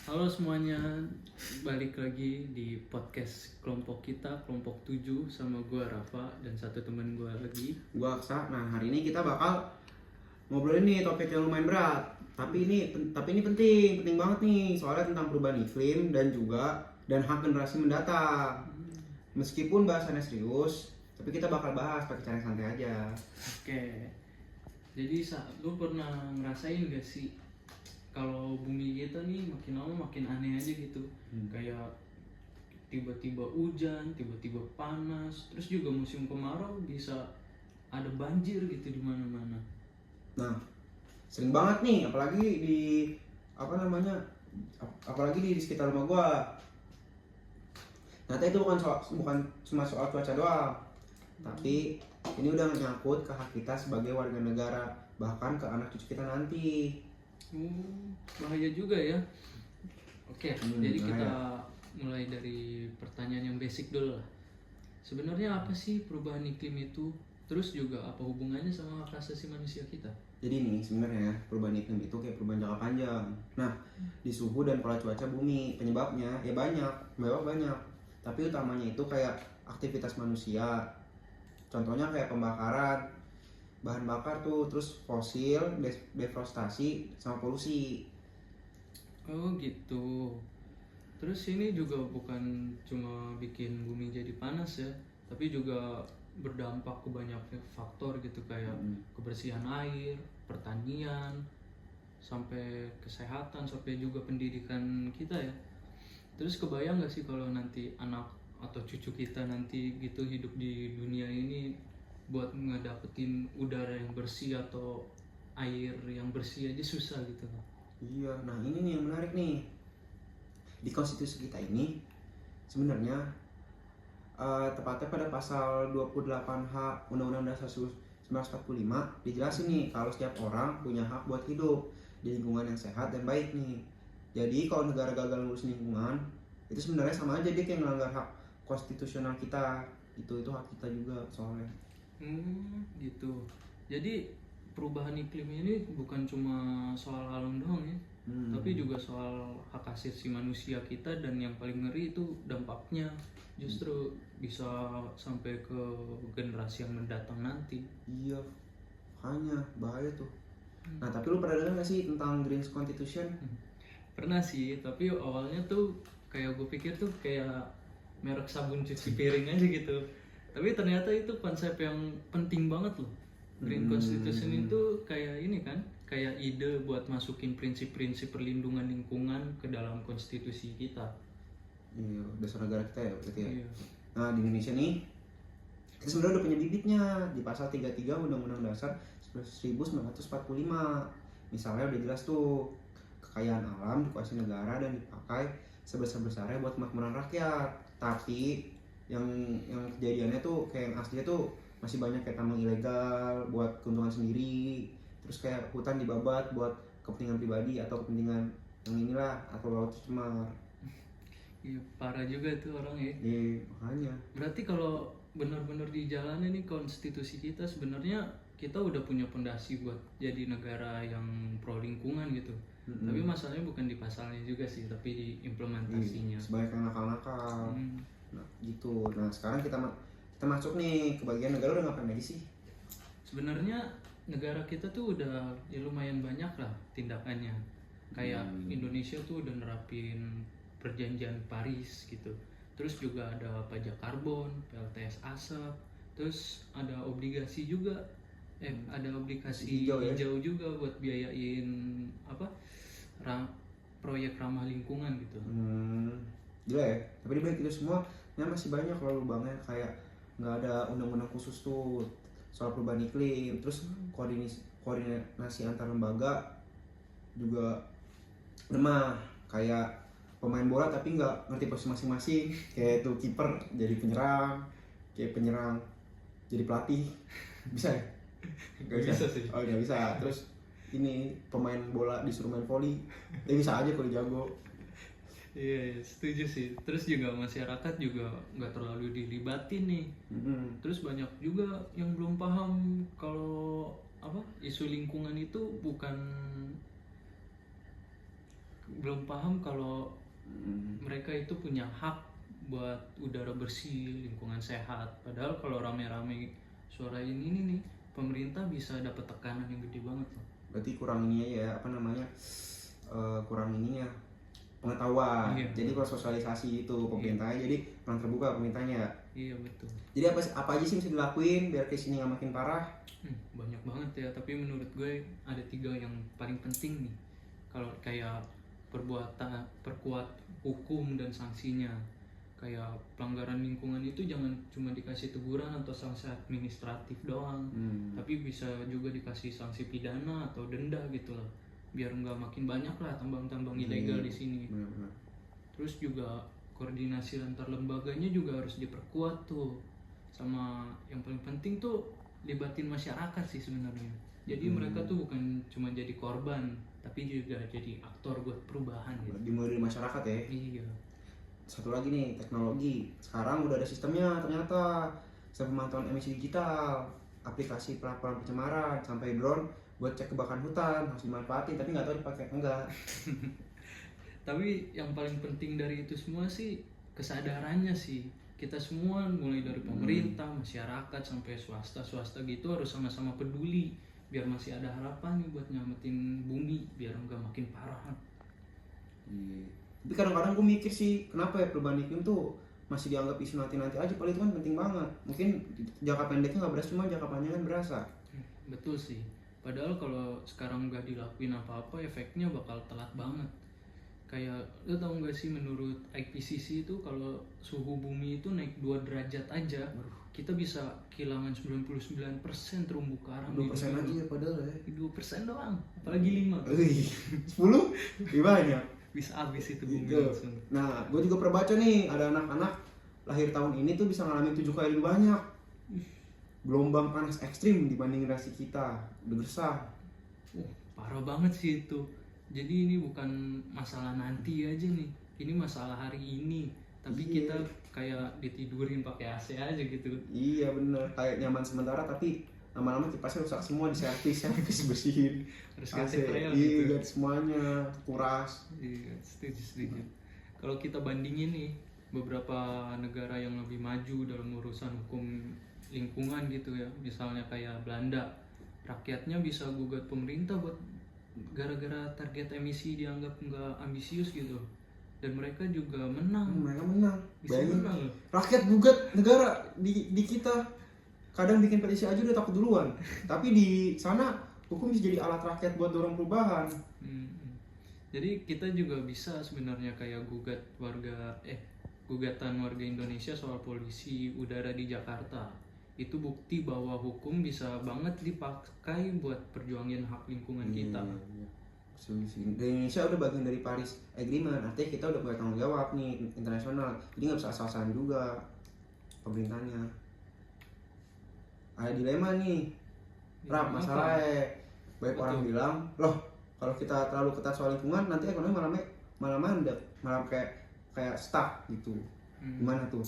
Halo semuanya, balik lagi di podcast kelompok kita, kelompok 7 sama gue Rafa dan satu teman gue lagi. Gua Aksa. Nah, hari ini kita bakal ngobrolin nih topik yang lumayan berat. Tapi ini penting banget nih, soalnya tentang perubahan iklim dan hak generasi mendatang. Meskipun bahasannya serius, tapi kita bakal bahas pakai cara yang santai aja. Oke, jadi lu pernah ngerasain gak sih kalau bumi kita nih makin lama makin aneh aja gitu, kayak tiba-tiba hujan, tiba-tiba panas, terus juga musim kemarau bisa ada banjir gitu di mana-mana. Nah, sering banget nih, apalagi di sekitar rumah gua. Ternyata itu bukan cuma soal cuaca doang, tapi ini udah menyangkut ke hak kita sebagai warga negara, bahkan ke anak cucu kita nanti. Bahaya juga ya. Oke, jadi Bahaya. kita mulai dari pertanyaan yang basic dulu lah. Sebenarnya apa sih perubahan iklim itu? Terus juga apa hubungannya sama hak asasi manusia kita? Jadi nih sebenarnya perubahan iklim itu kayak perubahan jangka panjang. Nah, di suhu dan pola cuaca bumi, penyebabnya ya banyak. Tapi utamanya itu kayak aktivitas manusia. Contohnya kayak pembakaran bahan bakar tuh, terus fosil, deforestasi, sama polusi. Oh gitu. Terus ini juga bukan cuma bikin bumi jadi panas ya, tapi juga berdampak ke banyak faktor gitu, kayak kebersihan air, pertanian, sampai kesehatan, sampai juga pendidikan kita ya. Terus kebayang gak sih kalau nanti anak atau cucu kita nanti gitu hidup di dunia ini buat ngedapetin udara yang bersih atau air yang bersih aja susah gitu. Iya, nah ini nih yang menarik nih. Di konstitusi kita ini sebenarnya tepatnya pada pasal 28H Undang-Undang Dasar 1945 dijelasin nih kalau setiap orang punya hak buat hidup di lingkungan yang sehat dan baik nih. Jadi kalau negara gagal ngurus lingkungan, itu sebenarnya sama aja dia kayak melanggar hak konstitusional kita. Itu hak kita juga soalnya. Gitu. Jadi perubahan iklim ini bukan cuma soal alam doang ya, tapi juga soal hak asasi manusia kita, dan yang paling ngeri itu dampaknya justru bisa sampai ke generasi yang mendatang nanti. Iya, makanya bahaya tuh. Nah, tapi lu pernah dengar gak sih tentang Green Constitution? Pernah sih, tapi awalnya tuh kayak gue pikir tuh kayak merek sabun cuci piring aja gitu. Tapi ternyata itu konsep yang penting banget loh. Green Constitution itu kayak ini kan, kayak ide buat masukin prinsip-prinsip perlindungan lingkungan ke dalam konstitusi kita. Iya, dasar negara kita ya berarti ya. Iya. Nah, di Indonesia nih kita sebenarnya udah punya bibitnya di pasal 33 Undang-Undang Dasar 1945. Misalnya udah jelas tuh, kekayaan alam dikuasai negara dan dipakai sebesar-besarnya buat kemakmuran rakyat. Tapi yang kejadiannya tuh kayak yang aslinya tuh masih banyak kayak tambang ilegal buat keuntungan sendiri, terus kayak hutan dibabat buat kepentingan pribadi atau kepentingan yang inilah, atau laut cemar. Iya, parah juga tuh orang ya. Makanya Berarti kalau benar-benar dijalanin nih konstitusi kita, sebenarnya kita udah punya pondasi buat jadi negara yang pro lingkungan gitu. Tapi masalahnya bukan di pasalnya juga sih, tapi di implementasinya. sebanyak yang nakal-nakal. Nah gitu. Nah sekarang kita masuk nih ke bagian negara udah ngapain aja sih. Sebenarnya negara kita tuh udah ya lumayan banyak lah tindakannya. Kayak Indonesia tuh udah nerapin perjanjian Paris gitu. Terus juga ada pajak karbon, PLTS asap, terus ada obligasi juga. Ada obligasi hijau juga buat biayain apa? Proyek ramah lingkungan gitu. Gila ya. Tapi di balik itu semua masih banyak kalau lubangnya, kayak nggak ada undang-undang khusus tuh soal perubahan iklim. Terus koordinasi antar lembaga juga lemah, kayak pemain bola tapi nggak ngerti posisi masing-masing, kayak tuh kiper jadi penyerang, kayak penyerang jadi pelatih. Bisa ya? Nggak bisa sih. Oh nggak bisa. Terus ini pemain bola disuruh main volley, bisa aja kalau jago. Iya, setuju sih. Terus juga masyarakat juga nggak terlalu dilibatin nih. Terus banyak juga yang belum paham kalau apa isu lingkungan itu bukan belum paham kalau mereka itu punya hak buat udara bersih, lingkungan sehat. Padahal kalau rame-rame suara ini nih, pemerintah bisa dapat tekanan yang gede banget loh. Berarti kurang ini aja ya, apa namanya, kurang ininya pengetahuan. Iya. Jadi kalau sosialisasi itu pemerintahnya jadi kurang terbuka pemerintahnya. Iya betul. Jadi apa aja sih bisa dilakuin biar case ini nggak makin parah? Banyak banget ya, tapi menurut gue ada 3 yang paling penting nih. Kalau kayak perkuat hukum dan sanksinya. Kayak pelanggaran lingkungan itu jangan cuma dikasih teguran atau sanksi administratif doang, tapi bisa juga dikasih sanksi pidana atau denda gitu loh, biar nggak makin banyak lah tambang-tambang ilegal di sini. Benar-benar. Terus juga koordinasi antar lembaganya juga harus diperkuat tuh, sama yang paling penting tuh libatin masyarakat sih sebenarnya. Jadi mereka tuh bukan cuma jadi korban, tapi juga jadi aktor buat perubahan gitu. Dimulai dari masyarakat ya. Iya. Satu lagi nih, teknologi. Sekarang udah ada sistemnya ternyata. Sistem pemantauan emisi digital, aplikasi pelaporan pencemaran, sampai drone buat cek kebakaran hutan. Harus dimanfaatin, tapi nggak tahu dipakai enggak. Tapi yang paling penting dari itu semua sih kesadarannya sih. Kita semua mulai dari pemerintah, masyarakat sampai swasta gitu harus sama-sama peduli biar masih ada harapan nih buat nyelamatin bumi biar nggak makin parah. Iya. Tapi kadang-kadang gue mikir sih, kenapa ya perubahan iklim tuh masih dianggap isu nanti-nanti aja, padahal itu kan penting banget. Mungkin jangka pendeknya nggak berasa, cuma jangka panjangnya kan berasa. Betul sih. Padahal kalau sekarang nggak dilakuin apa-apa, efeknya bakal telat banget. Kayak lo tau nggak sih, menurut IPCC itu kalau suhu bumi itu naik 2 derajat aja, kita bisa kehilangan 99% terumbu karang. 2% aja ya padahal ya. 2% doang, apalagi 5. 10? Lebih banyak. Bisa habis itu bumi Gitu. langsung. Nah, gue juga pernah baca nih, ada anak-anak lahir tahun ini tuh bisa ngalamin 7 kali lebih banyak gelombang panas ekstrim dibanding generasi kita. Udah besar. Parah banget sih itu. Jadi ini bukan masalah nanti aja nih, ini masalah hari ini. Tapi Iya. kita kayak ditidurin pakai AC aja gitu. Iya bener, kayak nyaman sementara tapi lama-lama kipasnya rusak semua, servis bersihin. Harus AC, ganti rel iya, gitu. ganti semuanya, kuras. Iya, setuju. Kalau kita bandingin nih beberapa negara yang lebih maju dalam urusan hukum lingkungan gitu ya, misalnya kayak Belanda, rakyatnya bisa gugat pemerintah buat gara-gara target emisi dianggap nggak ambisius gitu, dan mereka juga menang. Mereka menang. Bisa Bayangin, menang loh. rakyat gugat negara di kita. Kadang bikin petisi aja udah takut duluan. Tapi di sana hukum bisa jadi alat rakyat buat dorong perubahan. Jadi kita juga bisa sebenarnya kayak gugatan warga Indonesia soal polusi udara di Jakarta. Itu bukti bahwa hukum bisa banget dipakai buat perjuangin hak lingkungan kita. Dan Indonesia udah bagian dari Paris Agreement, artinya kita udah punya tanggung jawab nih internasional. Jadi nggak bisa asal-asalan juga pemerintahnya. Ada dilema nih, Rap, masalahnya banyak orang bilang, loh kalau kita terlalu ketat soal lingkungan nanti ekonomi malah mandek, malah kayak stuck gitu. Gimana tuh?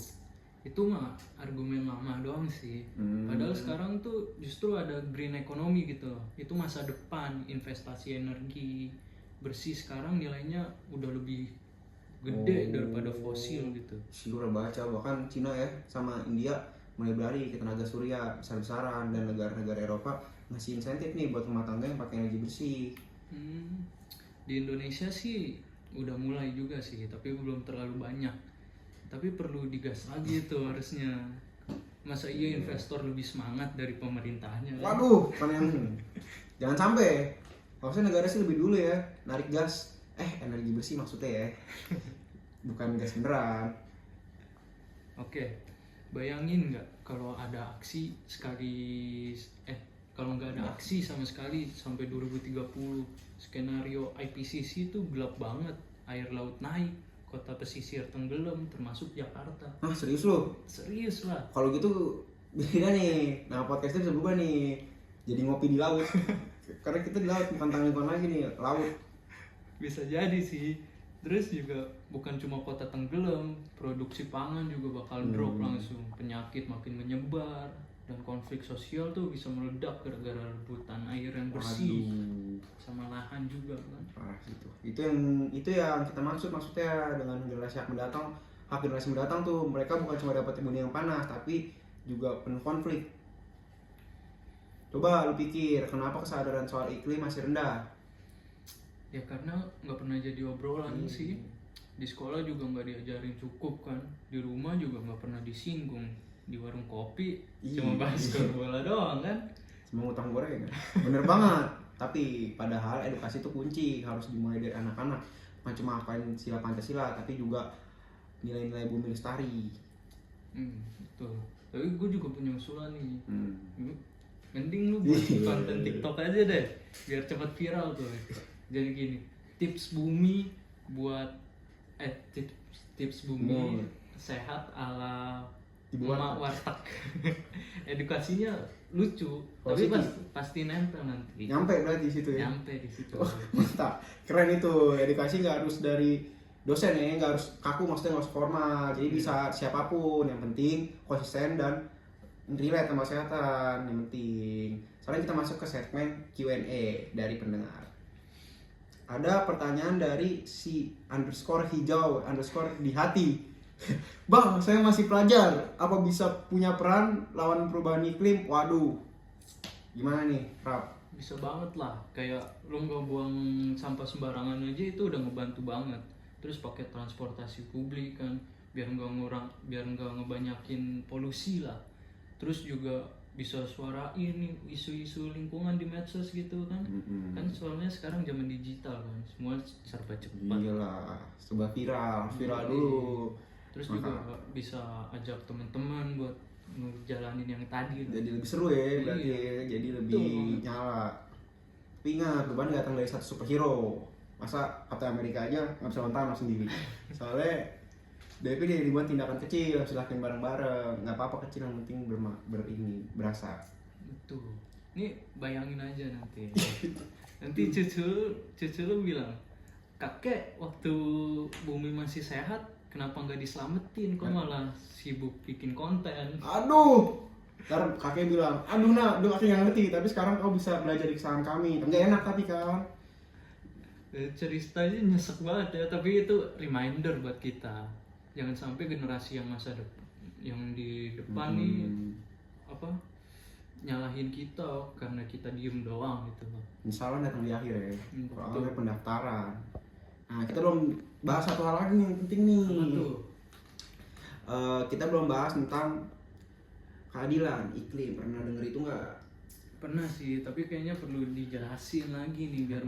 Itu mah argumen lama doang sih. Padahal sekarang tuh justru ada green economy gitu loh. Itu masa depan, investasi energi bersih sekarang nilainya udah lebih gede daripada fosil gitu. Sih udah baca bahkan Cina ya sama India mulai beralih ke tenaga surya besar-besaran, dan negara-negara Eropa ngasih insentif nih buat rumah tangga yang pakai energi bersih. Di Indonesia sih udah mulai juga sih, tapi belum terlalu banyak. Tapi perlu digas lagi tuh harusnya. Masa iya investor lebih semangat dari pemerintahnya? Waduh, kan yang jangan sampai. Harusnya negara sih lebih dulu ya narik gas, energi bersih maksudnya ya, bukan gas beneran. Oke, bayangin nggak kalau ada aksi kalau nggak ada aksi sama sekali sampai 2030, skenario IPCC itu gelap banget, air laut naik, kota pesisir tenggelam termasuk Jakarta. Serius lo? Serius lah. Kalau gitu beda nih. Nah, podcastnya bisa berubah nih, jadi ngopi di laut. Karena kita di laut, bukan tanggungan lagi nih, laut. Bisa jadi sih. Terus juga bukan cuma kota tenggelam, produksi pangan juga bakal drop langsung, penyakit makin menyebar, dan konflik sosial tuh bisa meledak gara-gara rebutan air yang bersih. sama lahan juga kan. Parah itu. Itu yang kita maksudnya dengan generasi hak mendatang. Hak generasi mendatang tuh mereka bukan cuma dapat bumi yang panas, tapi juga penuh konflik. Coba lu pikir, kenapa kesadaran soal iklim masih rendah? Ya karena nggak pernah jadi obrolan sih. Di sekolah juga nggak diajarin cukup kan. Di rumah juga nggak pernah disinggung. Di warung kopi cuma bahas bola doang kan. Cuma utang goreng. Bener banget. Tapi padahal edukasi itu kunci, harus dimulai dari anak-anak. Bukan cuma hafalin sila Pancasila, tapi juga nilai-nilai bumi lestari. Betul. Tapi gue juga punya usulan nih. Mending lu buat konten TikTok aja deh, biar cepat viral tuh. Jadi gini, tips bumi buat tips bumi sehat ala emak warteg. Edukasinya lucu, tapi pasti nempel nanti. Nyampe berarti di situ ya. Nyampe di situ. Mantap. Keren itu. Edukasi nggak harus dari dosen ya, nggak harus kaku, maksudnya nggak harus formal. Jadi bisa siapapun, yang penting konsisten dan relate sama kesehatan, yang penting. Sekarang kita masuk ke segmen Q&A dari pendengar. Ada pertanyaan dari si _hijau_ di hati. Bang, saya masih pelajar, apa bisa punya peran lawan perubahan iklim? Waduh, gimana nih, Rap? Bisa banget lah, kayak lu nggak buang sampah sembarangan aja itu udah ngebantu banget. Terus pakai transportasi publik kan, biar nggak ngebanyakin polusi lah. Terus juga bisa suarain nih isu-isu lingkungan di medsos gitu kan. Kan soalnya sekarang zaman digital kan, semua serba cepat. Iyalah, serba viral dulu. Terus juga bisa ajak teman-teman buat ngejalanin yang tadi. Jadi lebih seru ya, berarti jadi lebih nyala. Tapi ingat, beban datang dari satu superhero. Masa Captain America aja nggak bisa lontar sendiri. Soalnya DP dia dibuat tindakan kecil, silahkan bareng-bareng. Nggak apa-apa kecil, yang penting berasa. Betul. Ini bayangin aja nanti. Nanti cucu lu bilang, kakek waktu bumi masih sehat, kenapa nggak diselamatin? Kok malah sibuk bikin konten? Aduh, ntar kakek bilang, aduh nak, kakek nggak ngerti. Tapi sekarang kau bisa belajar di kesalahan kami. Nggak enak tapi kan. Ceritanya nyesek banget ya, tapi itu reminder buat kita. Jangan sampai generasi yang yang di depan nih nyalahin kita karena kita diem doang gitu loh. Misalnya datang di akhir ya, soalnya pendaftaran. Nah, kita belum bahas satu hal lagi yang penting nih. Kita belum bahas tentang keadilan iklim. Pernah denger itu nggak? Pernah sih, tapi kayaknya perlu dijelasin lagi nih biar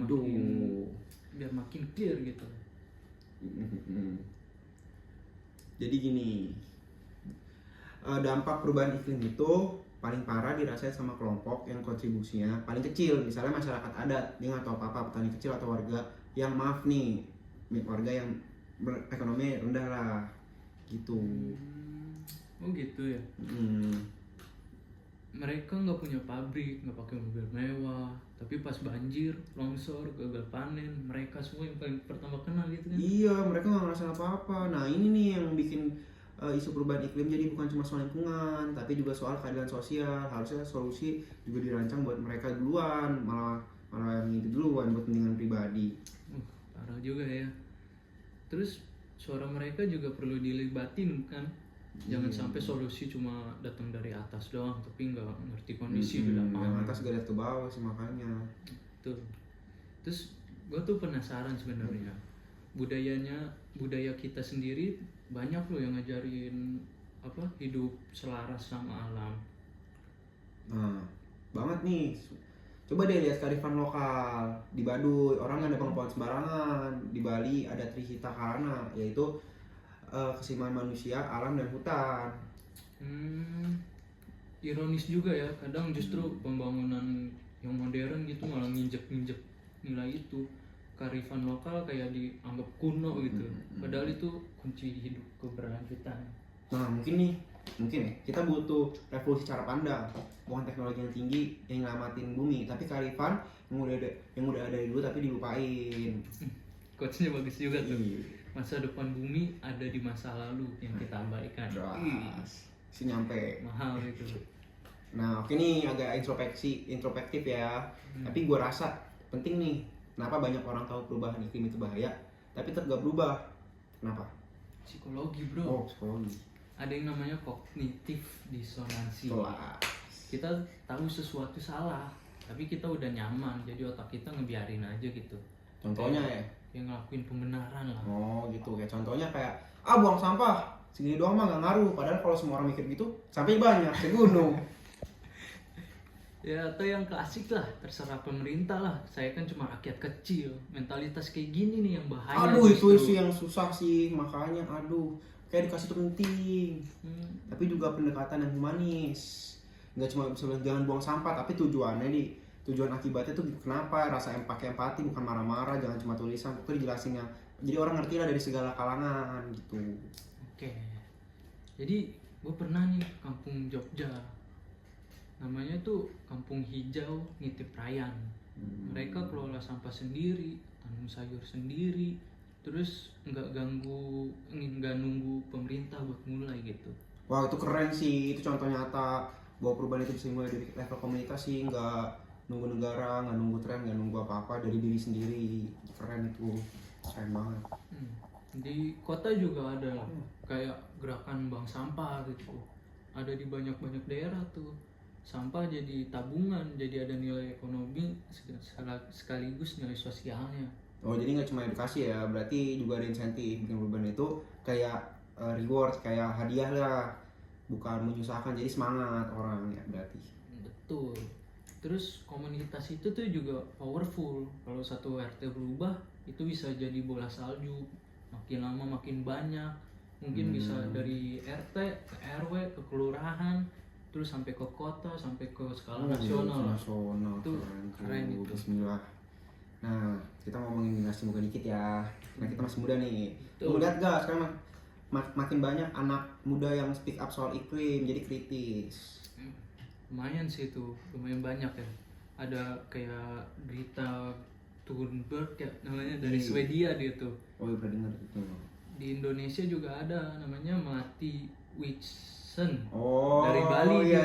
makin clear gitu. Jadi gini, dampak perubahan iklim itu paling parah dirasain sama kelompok yang kontribusinya paling kecil. Misalnya masyarakat adat, dia nggak tahu apa-apa, petani kecil atau warga yang warga yang ekonomi rendah lah, gitu. Oh gitu ya. Mereka nggak punya pabrik, nggak pakai mobil mewah, tapi pas banjir, longsor, gagal panen, mereka semua yang paling pertama kena gitu kan? Iya, mereka nggak ngerasain apa-apa. Nah ini nih yang bikin isu perubahan iklim jadi bukan cuma soal lingkungan, tapi juga soal keadilan sosial. Harusnya solusi juga dirancang buat mereka duluan, malah yang itu duluan buat kepentingan pribadi. Parah juga ya. Terus suara mereka juga perlu dilibatin kan? Jangan sampai solusi cuma datang dari atas doang, tapi nggak ngerti kondisi di lapangan. Yang atas gak lihat ke bawah sih makanya. Tuh. Terus gue tuh penasaran sebenarnya budaya kita sendiri banyak loh yang ngajarin hidup selaras sama alam. Nah, banget nih. Coba deh lihat kearifan lokal di Baduy, orang nggak ada pengepungan sembarangan. Di Bali ada Trihita Karana, yaitu keseimbangan manusia, alam dan hutan. Ironis juga ya, kadang justru pembangunan yang modern gitu malah nginjek nilai itu. Kearifan lokal kayak dianggap kuno gitu. Padahal itu kunci hidup keberlanjutan. Nah mungkin ya kita butuh revolusi cara pandang, bukan teknologi yang tinggi yang nyelamatin bumi, tapi kearifan yang udah ada dulu tapi dilupain. Quotes-nya bagus juga tuh. Masa depan bumi ada di masa lalu yang kita abaikan. Si nyampe mahal itu. Nah oke nih agak introspektif ya. Tapi gue rasa penting nih. Kenapa banyak orang tahu perubahan iklim itu bahaya, tapi tetap gak berubah? Kenapa? Psikologi bro. Oh, psikologi. Ada yang namanya kognitif disonansi. Kelas. Kita tahu sesuatu salah, tapi kita udah nyaman, jadi otak kita ngebiarin aja gitu. Contohnya ya? Yang ngelakuin pembenaran lah. Oh gitu, kayak contohnya kayak buang sampah segini doang mah gak ngaruh. Padahal kalau semua orang mikir gitu, sampahnya banyak, segunung. Ya atau yang klasik lah, terserah pemerintah lah. Saya kan cuma rakyat kecil. Mentalitas kayak gini nih yang bahaya. Aduh justru. itu yang susah sih, makanya kayak edukasi itu penting. Tapi juga pendekatan yang humanis. Nggak cuma misalnya jangan buang sampah, tapi tujuan akibatnya tuh kenapa, pakai empati, bukan marah-marah, jangan cuma tulisan, pokoknya dijelasinnya. Jadi orang ngerti lah dari segala kalangan gitu. Oke. Jadi gue pernah nih ke kampung Jogja. Namanya tuh Kampung Hijau Nitip Rayan. Mereka kelola sampah sendiri, tanam sayur sendiri, terus nggak nunggu pemerintah buat mulai gitu. Wah itu keren sih, itu contoh nyata bahwa perubahan itu bisa dimulai dari level komunitas sih, nggak nunggu negara, nggak nunggu tren, nggak nunggu apa-apa, dari diri sendiri. Keren itu, keren banget. Di kota juga ada kayak gerakan bank sampah gitu. Ada di banyak daerah tuh. Sampah jadi tabungan, jadi ada nilai ekonomi sekaligus nilai sosialnya. Oh jadi nggak cuma edukasi ya, berarti juga ada insentif. Bikin perubahan itu kayak reward, kayak hadiah lah, bukan menyusahkan, jadi semangat orang ya berarti. Betul. Terus komunitas itu tuh juga powerful. Kalau satu RT berubah, itu bisa jadi bola salju. Makin lama makin banyak. Mungkin bisa dari RT ke RW ke kelurahan, terus sampai ke kota, sampai ke skala nasional. Itu keren itu. Bismillah. Nah, kita ngomongin generasi muda dikit ya. Nah, kita masih muda nih. Lu lihat gak sekarang makin banyak anak muda yang speak up soal iklim, jadi kritis. Lumayan sih itu, lumayan banyak ya. Ada kayak Greta Thunberg ya namanya, dari Swedia dia tuh. Oh iya pernah dengar itu. Di Indonesia juga ada namanya Melati Wicsen. Oh, dari Bali iya.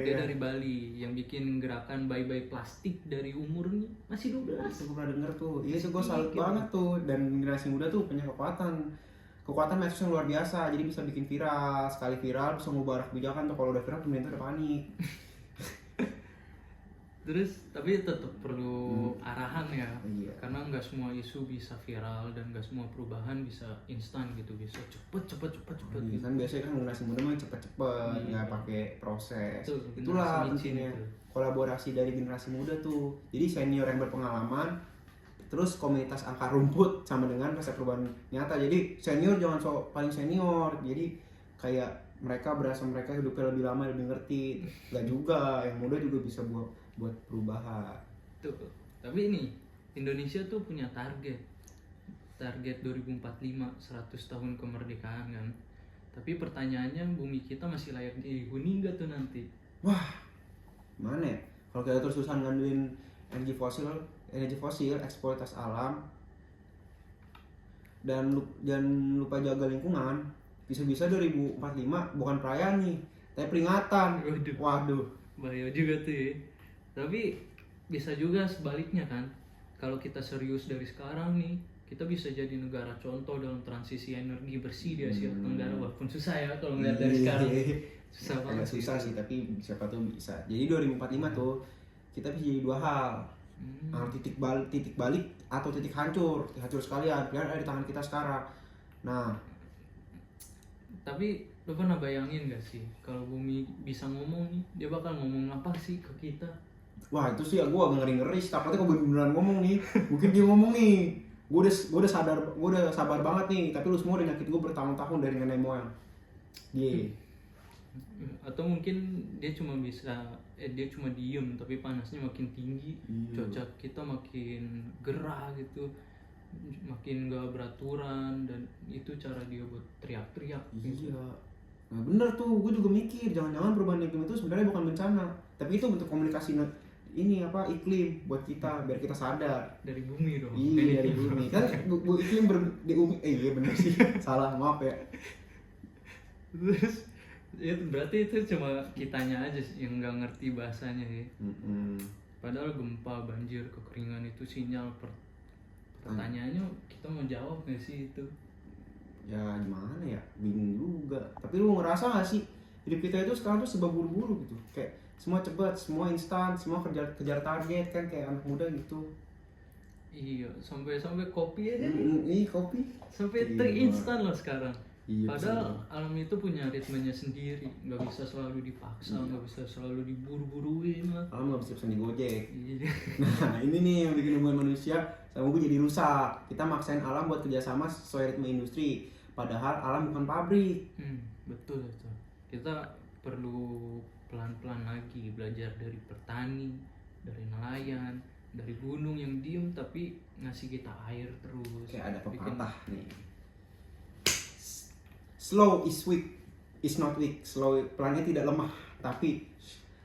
Dia dari Bali yang bikin gerakan bye-bye plastik dari umurnya masih 12. Itu gue pernah denger tuh. Iya sih gue salut banget tuh, dan generasi muda tuh punya kekuatan medsos yang luar biasa, jadi bisa bikin viral. Sekali viral bisa ngubah arah kebijakan tuh. Kalau udah viral pemerintah udah panik. Terus tapi tetap perlu arahan ya, Iya. karena nggak semua isu bisa viral dan nggak semua perubahan bisa instan gitu, bisa cepet Iya, gitu. kan biasanya kan generasi muda mah cepet-cepet, nggak pakai proses. Betul, Itulah generasi micin pentingnya itu. kolaborasi dari generasi muda tuh. Jadi senior yang berpengalaman, terus komunitas akar rumput sama dengan resep perubahan nyata. Jadi senior jangan paling senior, jadi kayak mereka berasa mereka hidupnya lebih lama, lebih ngerti. Gak juga, yang muda juga bisa buat perubahan. Tuh. Tapi ini Indonesia tuh punya target 2045 100 tahun kemerdekaan kan. Tapi pertanyaannya, bumi kita masih layak dihuni nggak tuh nanti? Wah, mana ya? Kalau kita terus-terusan ngandelin energi fosil, eksploitasi alam, dan lupa jaga lingkungan, bisa-bisa 2045 bukan perayaan nih, tapi peringatan. Waduh. Bahaya juga tuh ya. Tapi bisa juga sebaliknya kan. Kalau kita serius dari sekarang nih, kita bisa jadi negara contoh dalam transisi energi bersih di Asia Tenggara. Walaupun susah ya kalau ngeliat dari sekarang. Susah banget. Susah sih, tapi siapa tuh bisa. Jadi 2045 tuh kita bisa jadi dua hal. Titik balik atau titik hancur sekalian. Pilihan ada di tangan kita sekarang. Nah, tapi lo pernah bayangin gak sih kalau bumi bisa ngomong nih, dia bakal ngomong apa sih ke kita? wah itu sih gue agak ngeri takutnya kalau beneran ngomong nih, mungkin dia ngomong nih, gue udah sabar banget nih, tapi lu semua udah nyakit gue bertahun-tahun dari nenek moyang. Atau mungkin dia cuma diem tapi panasnya makin tinggi, cuaca kita makin gerah gitu, makin gak beraturan, dan itu cara dia buat teriak-teriak gitu. Iya. Nah bener tuh, gue juga mikir jangan-jangan perubahan iklim itu sebenarnya bukan bencana, tapi itu bentuk komunikasi iklim buat kita, biar kita sadar. Dari bumi dong. Iya dari bumi kan, iklim di bumi. Iya bener sih, salah, maaf ya. Terus ya berarti itu cuma kitanya aja yang nggak ngerti bahasanya ya. Padahal gempa, banjir, kekeringan itu sinyal. Pertanyaannya kita mau jawab nggak sih itu? Ya gimana ya, bingung juga. Tapi lu ngerasa gak sih hidup kita itu sekarang tuh serba buru-buru gitu, kayak semua cepat, semua instan, semua kejar target kan, kayak anak muda gitu. Iya, sampai kopi aja Iya kopi sampai iya, teh instan loh sekarang. Iya, Padahal alam itu punya ritmenya sendiri, nggak bisa selalu dipaksa, nggak bisa selalu diburu-buruin lah. alam nggak bisa pesan di Gojek. Iya. Nah ini nih yang bikin hubungan manusia sama gue jadi rusak. Kita maksain alam buat kerjasama sesuai ritme industri, padahal alam bukan pabrik. Betul itu. Kita perlu pelan-pelan lagi belajar dari petani, dari nelayan, dari gunung yang diem tapi ngasih kita air terus. Kayak ada Bikin- pepatah nih, slow is weak, is not weak. Slow, pelannya tidak lemah, tapi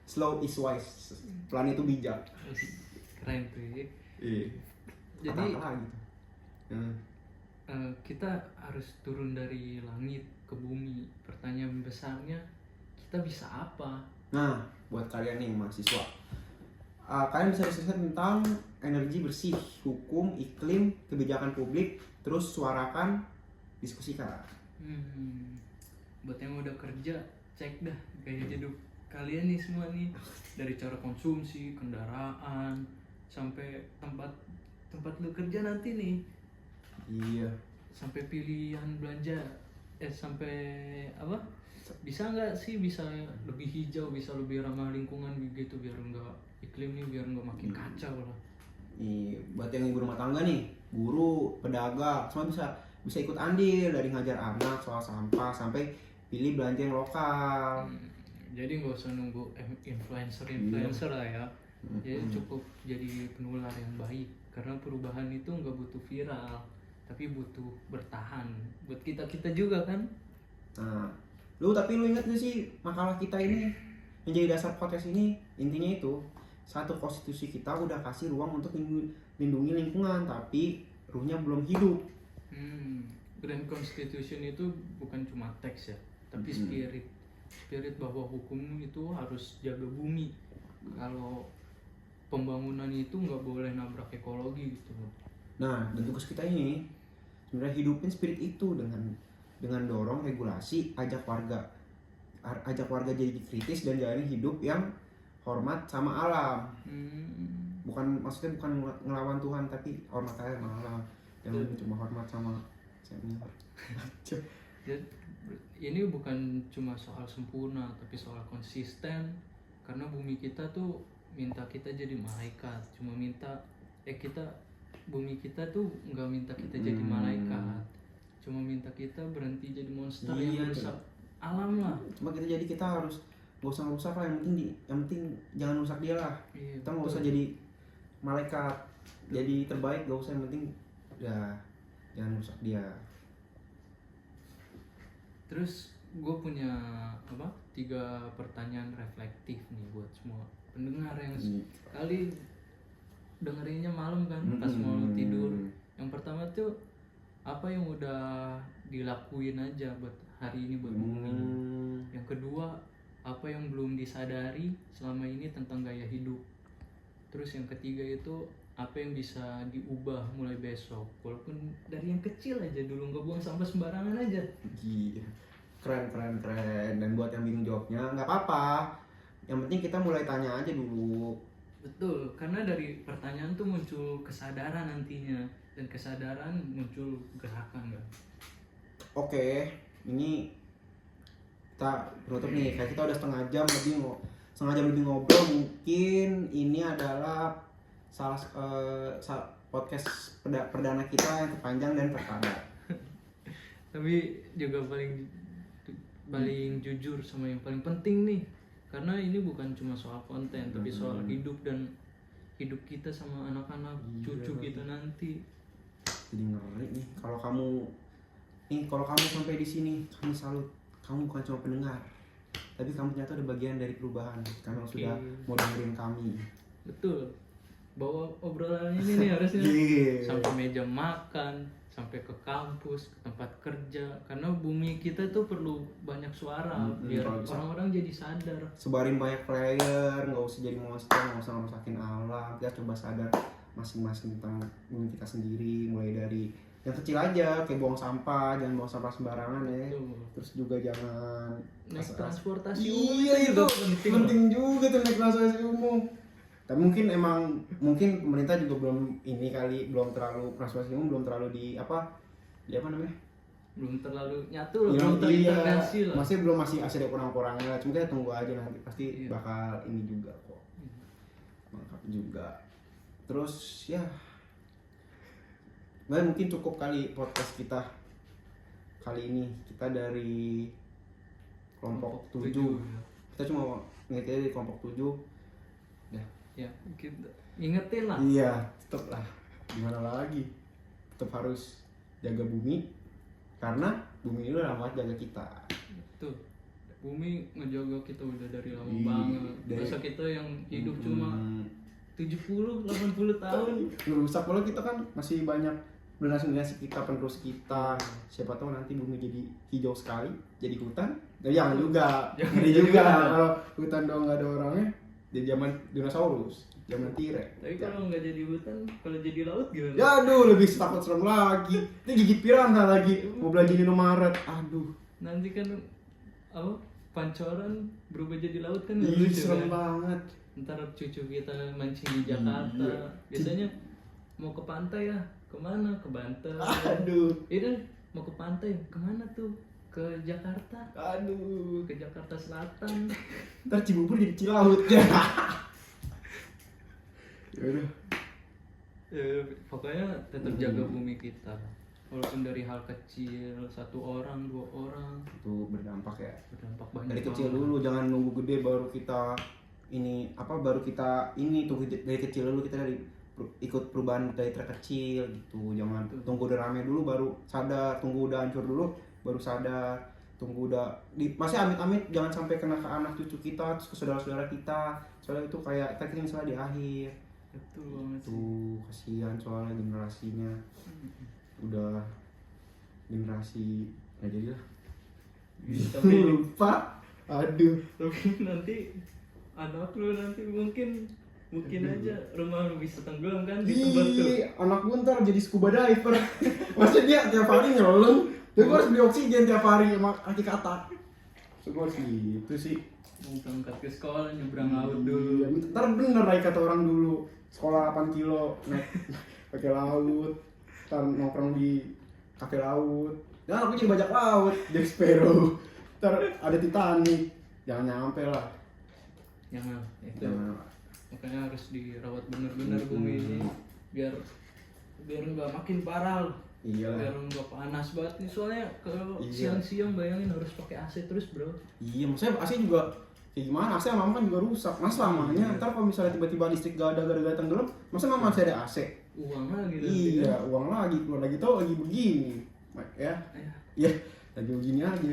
slow is wise. Pelan itu bijak. Keren tuh ya. Iya. Jadi Apa gitu. kita harus turun dari langit ke bumi. Pertanyaan besarnya, kita bisa apa? Nah, buat kalian nih mahasiswa, kalian bisa diskusi tentang energi bersih, hukum, iklim, kebijakan publik, terus suarakan, diskusikan. Buat yang udah kerja, cek dah gaya hidup kalian nih semua nih, dari cara konsumsi, kendaraan, sampai tempat lu kerja nanti nih, Iya. sampai pilihan belanja, sampai apa? Bisa nggak sih bisa lebih hijau, bisa lebih ramah lingkungan begitu, biar enggak iklim nih, biar enggak makin kacau lah. Nih, buat yang ibu rumah tangga nih, guru, pedagang, semua bisa ikut andil, dari ngajar anak soal sampah sampai pilih belanja yang lokal. Jadi nggak usah nunggu influencer lah ya. Jadi cukup jadi penular yang baik, karena perubahan itu nggak butuh viral, tapi butuh bertahan buat kita juga kan. Nah, tapi lu ingat gak sih makalah kita ini yang jadi dasar podcast ini? Intinya itu, satu, konstitusi kita udah kasih ruang untuk lindungi lingkungan, tapi ruhnya belum hidup. Grand Constitution itu bukan cuma teks ya, tapi spirit bahwa hukum itu harus jaga bumi. Kalau pembangunan itu nggak boleh nabrak ekologi gitu. Nah, dan tugas kita ini sebenarnya hidupin spirit itu dengan dorong regulasi, ajak warga jadi kritis dan jalani hidup yang hormat sama alam. Maksudnya bukan ngelawan Tuhan, tapi hormat aja sama alam. Jangan cuma hormat sama senior. Jadi, ini bukan cuma soal sempurna, tapi soal konsisten. Karena bumi kita tuh minta kita jadi malaikat, cuma minta bumi kita tuh nggak minta kita jadi malaikat, cuma minta kita berhenti jadi monster yang merusak alam lah. Cuma kita harus gak usah rusak lah, yang penting jangan rusak dia lah. Kita nggak usah jadi malaikat, jadi terbaik, gak usah, yang penting ya jangan rusak dia. Terus gue punya 3 pertanyaan reflektif nih buat semua pendengar yang kali dengerinnya malam kan, pas mau tidur. Yang pertama tuh, apa yang udah dilakuin aja buat hari ini, buat bumi. Yang kedua, apa yang belum disadari selama ini tentang gaya hidup. Terus yang ketiga itu, apa yang bisa diubah mulai besok, walaupun dari yang kecil aja dulu, nggak buang sampah sembarangan aja. Iya, keren. Dan buat yang bingung jawabnya nggak apa-apa, yang penting kita mulai tanya aja dulu. Betul, karena dari pertanyaan tuh muncul kesadaran nantinya, dan kesadaran muncul gerakan kan. Oke, ini kita penutup nih, kayak kita udah setengah jam lebih ngobrol. Mungkin ini adalah salah podcast perdana kita yang terpanjang dan terpadat. Tapi juga paling jujur sama yang paling penting nih, karena ini bukan cuma soal konten, tapi soal hidup dan hidup kita sama anak-anak cucu kita nanti. Jadi ngeri nih kalau kamu sampai di sini, kami salut. Kamu bukan cuma pendengar, tapi kamu ternyata ada bagian dari perubahan karena sudah mau dengerin kami. Betul, bawa obrolan ini nih harusnya sampai meja makan, sampai ke kampus, ke tempat kerja, karena bumi kita tuh perlu banyak suara biar orang-orang jadi sadar. Sebarin banyak player, nggak usah jadi monster, nggak usah ngerusakin alam. Kita coba sadar masing-masing tentang bumi kita sendiri, mulai dari yang kecil aja, kayak buang sampah, jangan buang sampah sembarangan ya. Terus juga jangan naik transportasi iya itu penting juga tuh naik transportasi umum. Tapi mungkin pemerintah juga belum terlalu transportasi umum belum terlalu di apa namanya, belum terlalu nyatu loh, belum terintegrasi lah. Masih ada kurang-kurangnya. Cuma kita tunggu aja nanti pasti bakal ini juga kok. Mantap juga. Terus ya, mungkin cukup kali podcast kita kali ini. Kita dari kelompok 7. Kita cuma ngingetin di kelompok 7. Ya, kita ingetin lah. Iya, tetep lah. Gimana lagi? Tetap harus jaga bumi karena bumi ini udah lama jaga kita. Tuh, bumi ngejaga kita udah dari lama banget. Masa kita yang hidup cuma 70-80 tahun. Rusak pula kita kan masih banyak generasi kita, penerus kita. Siapa tahu nanti bumi jadi hijau sekali, jadi hutan. Jangan juga. Jadi juga kalau hutan doang nggak ada orangnya. Di zaman dinosaurus, zaman T-Rex. Tapi kalau nggak jadi hutan, kalau jadi laut gimana? Ya aduh, lebih takut serem lagi. Ini gigit piranha lagi. Mau belanja di Indomaret. Aduh. Nanti kan apa? Pancoran berubah jadi laut kan? Ih, lucu serem kan? banget. Ntar cucu kita mancing di Jakarta. Biasanya mau ke pantai ya, kemana? Ke Banten. Aduh. Ini mau ke pantai, kemana tuh? Ke Jakarta. Aduh. Ke Jakarta Selatan. Ntar Cibubur jadi Cilaut ya. Yaudah. Ya, pokoknya tetap jaga bumi kita. Walaupun dari hal kecil, 1 orang, 2 orang, Itu berdampak ya. berdampak banyak. Dari kecil dulu, jangan nunggu gede baru kita tunggu dari kecil dulu, kita ikut perubahan dari terkecil gitu. Jangan tunggu udah rame dulu baru sadar, tunggu udah hancur dulu baru sadar, tunggu udah masih amit-amit jangan sampai kena ke anak cucu kita, terus ke saudara-saudara kita. Soalnya itu kayak kita misalnya di akhir. Betul banget sih. Tuh kasihan soalnya generasinya udah generasi nggak jadi lah. Tapi Lupa. Aduh. tapi nanti anak lu nanti mungkin aja rumah lu bisa tenggelam kan di tempat tuh. Anak gue ntar jadi scuba diver. Maksudnya dia tiap hari nyelam, tapi gue harus beli oksigen tiap hari sama kaki kata. Gue sih itu sih. Mau berangkat ke sekolah nyebrang laut dulu. Ntar bener lah kata orang dulu, sekolah 8 kilo naik pakai laut, ntar nongkrong di kafe laut. Nah aku jadi bajak laut, Jack Sparrow. Ntar ada Titanic, jangan nyampe lah. Jangan, itu. Jangan. Makanya harus dirawat bener-bener bumi ini biar nggak makin parah loh. Iya lah. Biar nggak panas banget nih, soalnya kalau Iya. siang-siang bayangin harus pakai AC terus bro. Iya, maksudnya AC juga kayak gimana? AC lama kan juga rusak. Mas lamanya ntar kalau misalnya tiba-tiba listrik gak ada gara-gara tenggelam, masa mama masih ada AC? Uang lagi nanti Iya, kan. uang lagi keluar lagi tau lagi begini. Ya. Iya, lagi begini aja.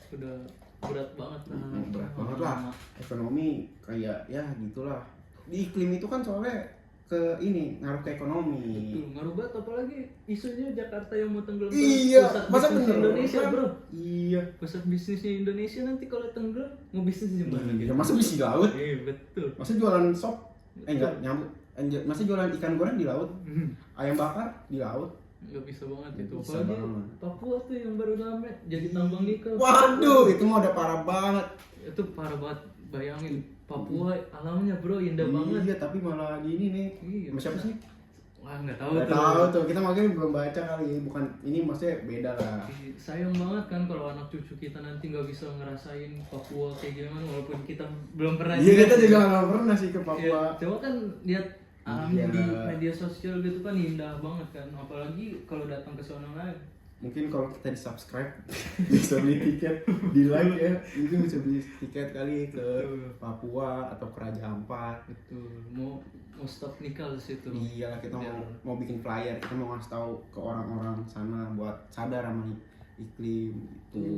Udah berat banget lah. Berat banget lah. Ekonomi kayak ya gitulah. Di iklim itu kan soalnya ngaruh ke ekonomi. Betul, ngaruh banget apalagi isunya Jakarta yang mau tenggelam. Iya, Pusat masa bisnis bener Indonesia bro. Iya. Pusat bisnisnya Indonesia nanti kalau tenggelam mau bisnis di mana Iya, gitu? masa bisa di laut? Betul. Masa jualan sop? Enggak, nyambut. Masa jualan ikan goreng di laut? Ayam bakar di laut? Nggak bisa banget itu. Bisa Apalagi banget. Papua tuh yang baru rame jadi tambang nikel. Waduh, itu mah udah parah banget. Itu parah banget. Bayangin Papua alamnya bro indah banget. Iya, tapi malah gini nih. Iya. Sama siapa sih? Wah nggak tahu Nggak tuh. tahu tuh, kita makanya belum baca kali. Bukan ini maksudnya beda lah. Sayang banget kan kalau anak cucu kita nanti nggak bisa ngerasain Papua kayak gimana walaupun kita belum pernah. Iya, kita juga nggak pernah sih ke Ya, Papua. coba kan lihat alamnya Iya. di media sosial gitu kan indah banget kan, apalagi kalau datang ke sana lagi. Mungkin kalau kita di subscribe bisa beli tiket, di like ya, mungkin bisa beli tiket kali ke Papua atau ke Raja Ampat. Betul, mau stop nikah di situ. Iya lah, kita Biar- mau bikin flyer, kita mau ngasih tahu ke orang-orang sana buat sadar sama iklim itu.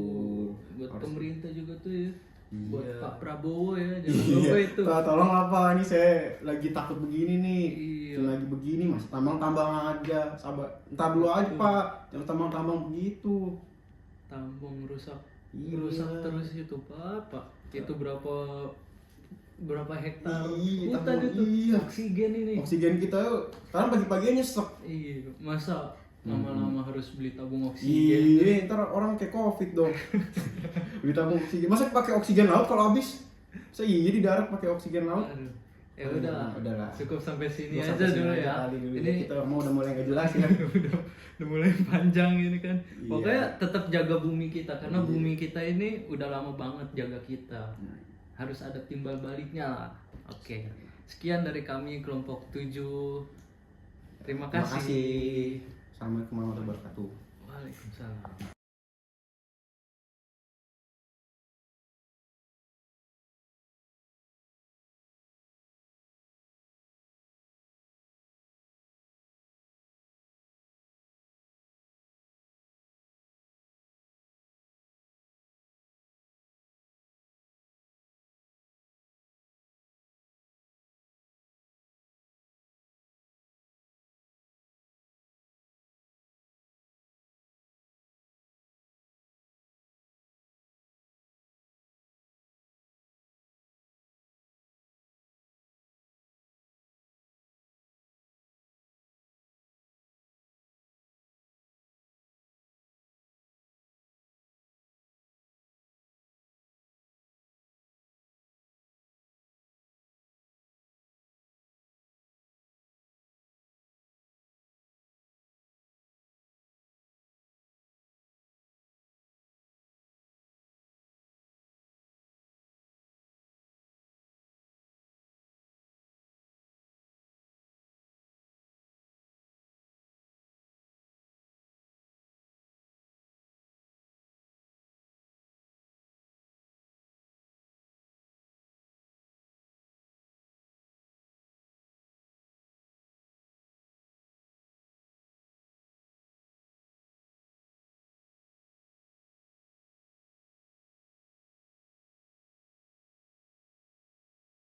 Buat Harus- pemerintah juga tuh ya buat Iya. Pak Prabowo ya, jangan lupa itu. Tolong apa ini saya lagi takut begini nih. Iya. Lagi begini masih tambang-tambang aja. Sabar. Entar dulu aja, Pak. Jangan tambang-tambang begitu. Tambang rusak, Iya. rusak terus itu Pak. Itu berapa hektar Iya, hutan tambang, itu, iya. oksigen ini. Oksigen kita sekarang pagi-paginya nyesek. Iya, masa lama-lama harus beli tabung Iya, oksigen? ntar orang kayak covid dong. Beli tabung oksigen. Masa pakai oksigen laut kalau habis? Iya di darat pakai oksigen laut. Aduh. Ya udah, Udahlah. cukup sampai sini Sampai aja sini dulu aja ya. kali dulu. Ini Kita mau udah mulai nggak jelas ya. udah mulai panjang ini kan. Iya. Pokoknya tetap jaga bumi kita karena Iya. bumi kita ini udah lama banget jaga kita. Harus ada timbal baliknya lah. Oke. Sekian dari kami kelompok 7. Terima Terima kasih. kasih. Assalamualaikum warahmatullahi wabarakatuh.